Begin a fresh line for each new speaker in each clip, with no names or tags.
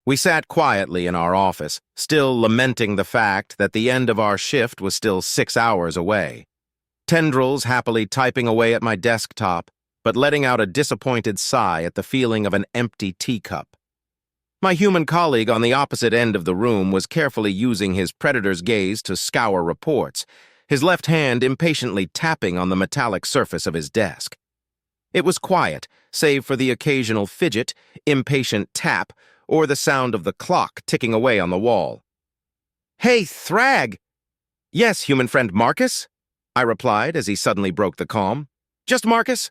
We sat quietly in our office, still lamenting the fact that the end of our shift was still 6 hours away. Tendrils happily typing away at my desktop, but letting out a disappointed sigh at the feeling of an empty teacup. My human colleague on the opposite end of the room was carefully using his predator's gaze to scour reports, his left hand impatiently tapping on the metallic surface of his desk. It was quiet, save for the occasional fidget, impatient tap, or the sound of the clock ticking away on the wall. "Hey, Thrag!" "Yes, human friend Marcus?" I replied as he suddenly broke the calm. "Just Marcus?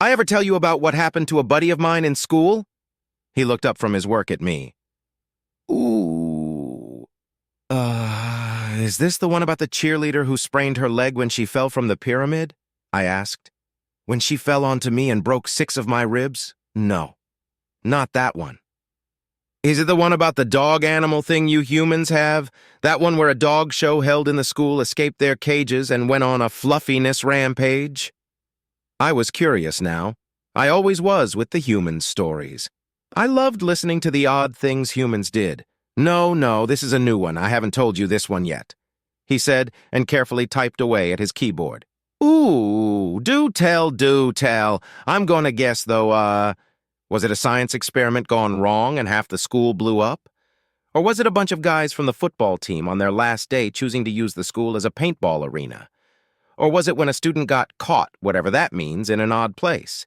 I ever tell you about what happened to a buddy of mine in school?" He looked up from his work at me. "Ooh. Is this the one about the cheerleader who sprained her leg when she fell from the pyramid?" I asked. "When she fell onto me and broke 6 of my ribs? No, not that one." "Is it the one about the dog animal thing you humans have? That one where a dog show held in the school escaped their cages and went on a fluffiness rampage?" I was curious now. I always was with the human stories. I loved listening to the odd things humans did. No, this is a new one. I haven't told you this one yet," he said, and carefully typed away at his keyboard. "Ooh, do tell. I'm gonna guess, though, was it a science experiment gone wrong and half the school blew up? Or was it a bunch of guys from the football team on their last day choosing to use the school as a paintball arena? Or was it when a student got caught, whatever that means, in an odd place?"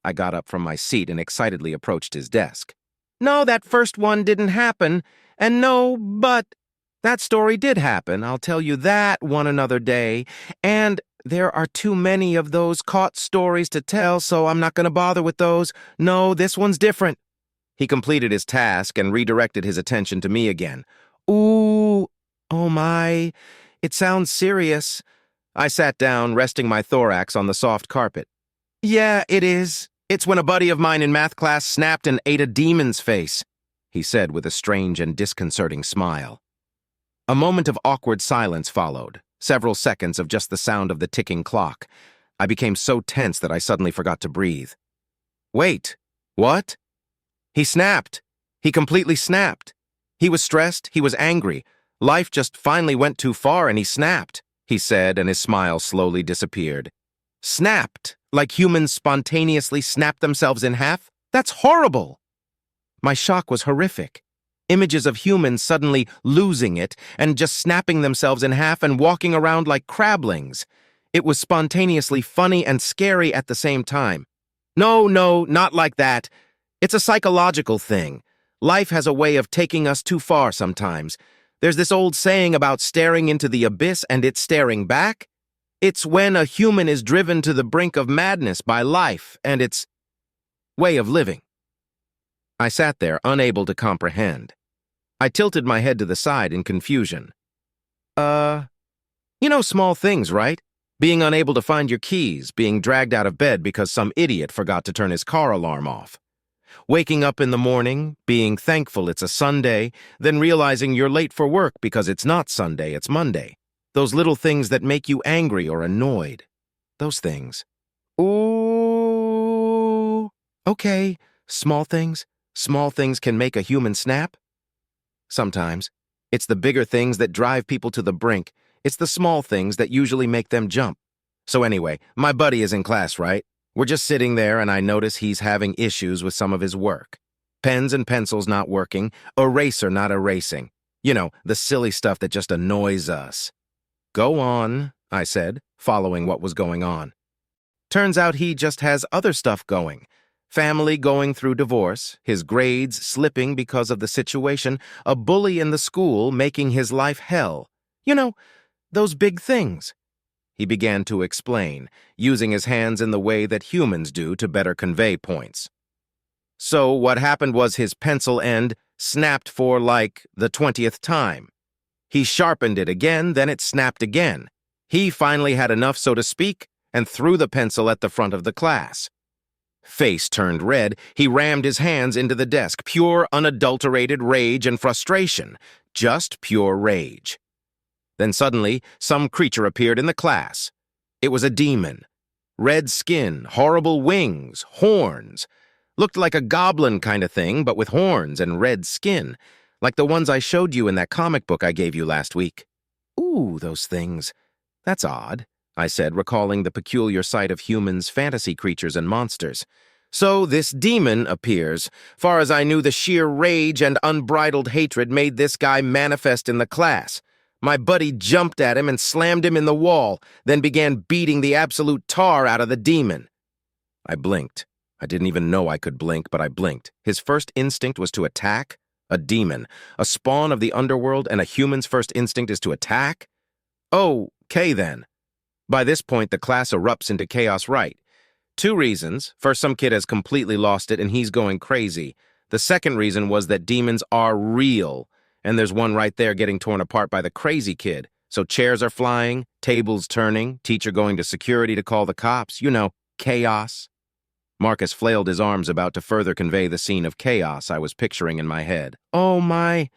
I got up from my seat and excitedly approached his desk. "No, that first one didn't happen. And no, but that story did happen. I'll tell you that one another day. And there are too many of those caught stories to tell, so I'm not going to bother with those. No, this one's different." He completed his task and redirected his attention to me again. "Ooh, oh my, it sounds serious." I sat down, resting my thorax on the soft carpet. "Yeah, it is. It's when a buddy of mine in math class snapped and ate a demon's face," he said with a strange and disconcerting smile. A moment of awkward silence followed, several seconds of just the sound of the ticking clock. I became so tense that I suddenly forgot to breathe. "Wait, what?" "He snapped. He completely snapped. He was stressed, he was angry. Life just finally went too far and he snapped," he said, and his smile slowly disappeared. "Snapped? Like humans spontaneously snap themselves in half? That's horrible!" My shock was horrific. Images of humans suddenly losing it and just snapping themselves in half and walking around like crablings. It was spontaneously funny and scary at the same time. No, not like that. It's a psychological thing. Life has a way of taking us too far sometimes. There's this old saying about staring into the abyss and it staring back. It's when a human is driven to the brink of madness by life and its way of living. I sat there, unable to comprehend. I tilted my head to the side in confusion. Small things, right? Being unable to find your keys, being dragged out of bed because some idiot forgot to turn his car alarm off. Waking up in the morning, being thankful it's a Sunday, then realizing you're late for work because it's not Sunday, it's Monday. Those little things that make you angry or annoyed. Those things. Ooh. Okay, small things. Small things can make a human snap. Sometimes. It's the bigger things that drive people to the brink. It's the small things that usually make them jump. So anyway, my buddy is in class, right? We're just sitting there and I notice he's having issues with some of his work. Pens and pencils not working, eraser not erasing. You know, the silly stuff that just annoys us. "Go on," I said, following what was going on. Turns out he just has other stuff going. Family going through divorce, his grades slipping because of the situation, a bully in the school making his life hell. You know, those big things. He began to explain, using his hands in the way that humans do to better convey points. So what happened was his pencil end snapped for, like, the 20th time. He sharpened it again, then it snapped again. He finally had enough, so to speak, and threw the pencil at the front of the class. Face turned red, he rammed his hands into the desk, pure, unadulterated rage and frustration. Just pure rage. Then suddenly, some creature appeared in the class. It was a demon. Red skin, horrible wings, horns. Looked like a goblin kind of thing, but with horns and red skin, like the ones I showed you in that comic book I gave you last week. Ooh, those things. That's odd, I said, recalling the peculiar sight of humans, fantasy creatures, and monsters. So this demon appears. Far as I knew, the sheer rage and unbridled hatred made this guy manifest in the class. My buddy jumped at him and slammed him in the wall, then began beating the absolute tar out of the demon. I blinked. I didn't even know I could blink, but I blinked. His first instinct was to attack? A demon, a spawn of the underworld, and a human's first instinct is to attack? Okay, then. By this point, the class erupts into chaos right. 2 reasons. First, some kid has completely lost it and he's going crazy. The second reason was that demons are real, and there's one right there getting torn apart by the crazy kid. So chairs are flying, tables turning, teacher going to security to call the cops. You know, chaos. Marcus flailed his arms about to further convey the scene of chaos I was picturing in my head. Oh my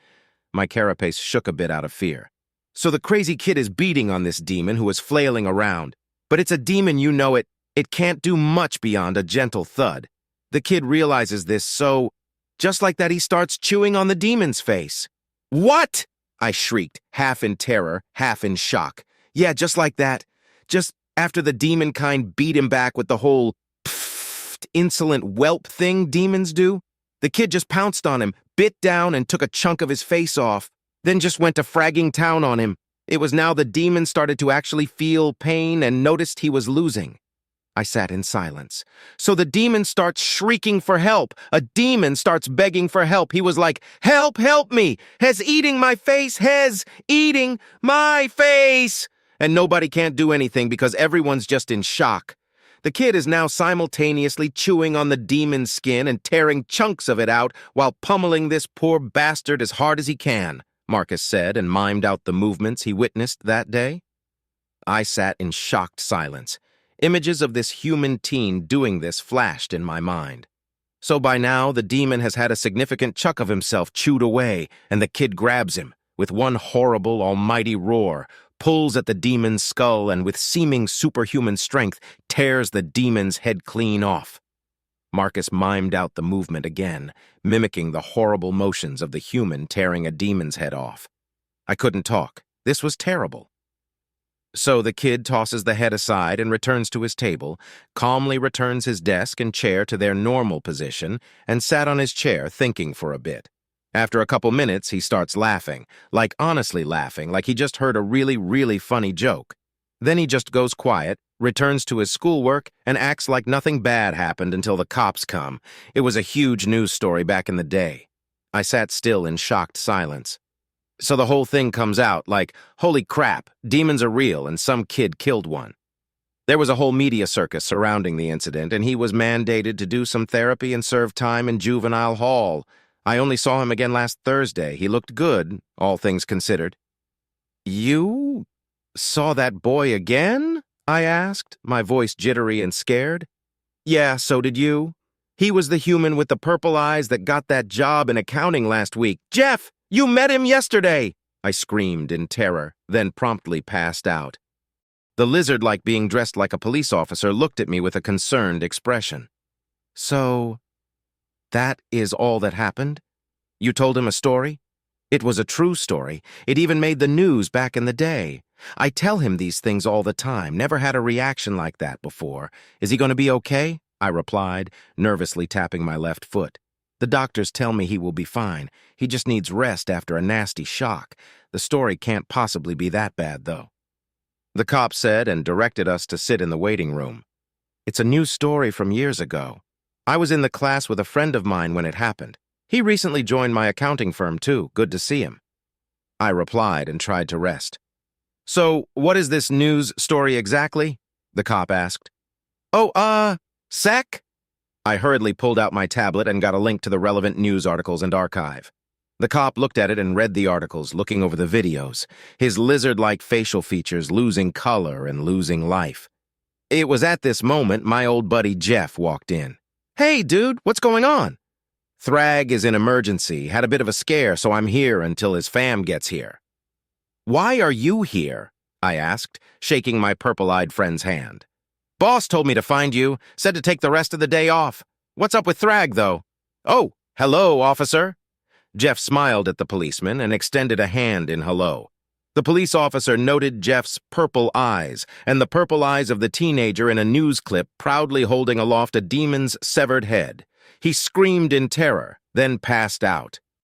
carapace shook a bit out of fear. So the crazy kid is beating on this demon who is flailing around. But it's a demon, you know it. It can't do much beyond a gentle thud. The kid realizes this, so just like that he starts chewing on the demon's face. What? I shrieked, half in terror, half in shock. Yeah, just like that. Just after the demon kind beat him back with the whole insolent whelp thing demons do. The kid just pounced on him, bit down and took a chunk of his face off, then just went to fragging town on him. It was now the demon started to actually feel pain and noticed he was losing. I sat in silence. So the demon starts shrieking for help. A demon starts begging for help. He was like, "Help, help me! Hez eating my face! Hez eating my face!" And nobody can't do anything because everyone's just in shock. The kid is now simultaneously chewing on the demon's skin and tearing chunks of it out while pummeling this poor bastard as hard as he can, Marcus said and mimed out the movements he witnessed that day. I sat in shocked silence. Images of this human teen doing this flashed in my mind. So by now, the demon has had a significant chunk of himself chewed away, and the kid grabs him, with one horrible, almighty roar, pulls at the demon's skull, and with seeming superhuman strength, tears the demon's head clean off. Marcus mimed out the movement again, mimicking the horrible motions of the human tearing a demon's head off. I couldn't talk. This was terrible. So the kid tosses the head aside and returns to his table, calmly returns his desk and chair to their normal position, and sat on his chair thinking for a bit. After a couple minutes, he starts laughing, like honestly laughing, like he just heard a really, really funny joke. Then he just goes quiet, returns to his schoolwork, and acts like nothing bad happened until the cops come. It was a huge news story back in the day. I sat still in shocked silence. So the whole thing comes out like, holy crap, demons are real and some kid killed one. There was a whole media circus surrounding the incident, and he was mandated to do some therapy and serve time in juvenile hall. I only saw him again last Thursday. He looked good, all things considered. You saw that boy again? I asked, my voice jittery and scared. Yeah, so did you. He was the human with the purple eyes that got that job in accounting last week. Jeff! You met him yesterday! I screamed in terror, then promptly passed out. The lizard, like being dressed like a police officer, looked at me with a concerned expression. So, that is all that happened? You told him a story? It was a true story. It even made the news back in the day. I tell him these things all the time, never had a reaction like that before. Is he going to be okay? I replied, nervously tapping my left foot. The doctors tell me he will be fine. He just needs rest after a nasty shock. The story can't possibly be that bad, though. The cop said and directed us to sit in the waiting room. It's a new story from years ago. I was in the class with a friend of mine when it happened. He recently joined my accounting firm, too. Good to see him. I replied and tried to rest. So, what is this news story exactly? The cop asked. Sec? I hurriedly pulled out my tablet and got a link to the relevant news articles and archive. The cop looked at it and read the articles, looking over the videos, his lizard-like facial features losing color and losing life. It was at this moment my old buddy Jeff walked in. Hey, dude, what's going on? Thrag is in emergency, had a bit of a scare, so I'm here until his fam gets here. Why are you here? I asked, shaking my purple-eyed friend's hand. Boss told me to find you, said to take the rest of the day off. What's up with Thrag, though? Oh, hello, officer. Jeff smiled at the policeman and extended a hand in hello. The police officer noted Jeff's purple eyes and the purple eyes of the teenager in a news clip proudly holding aloft a demon's severed head. He screamed in terror, then passed out.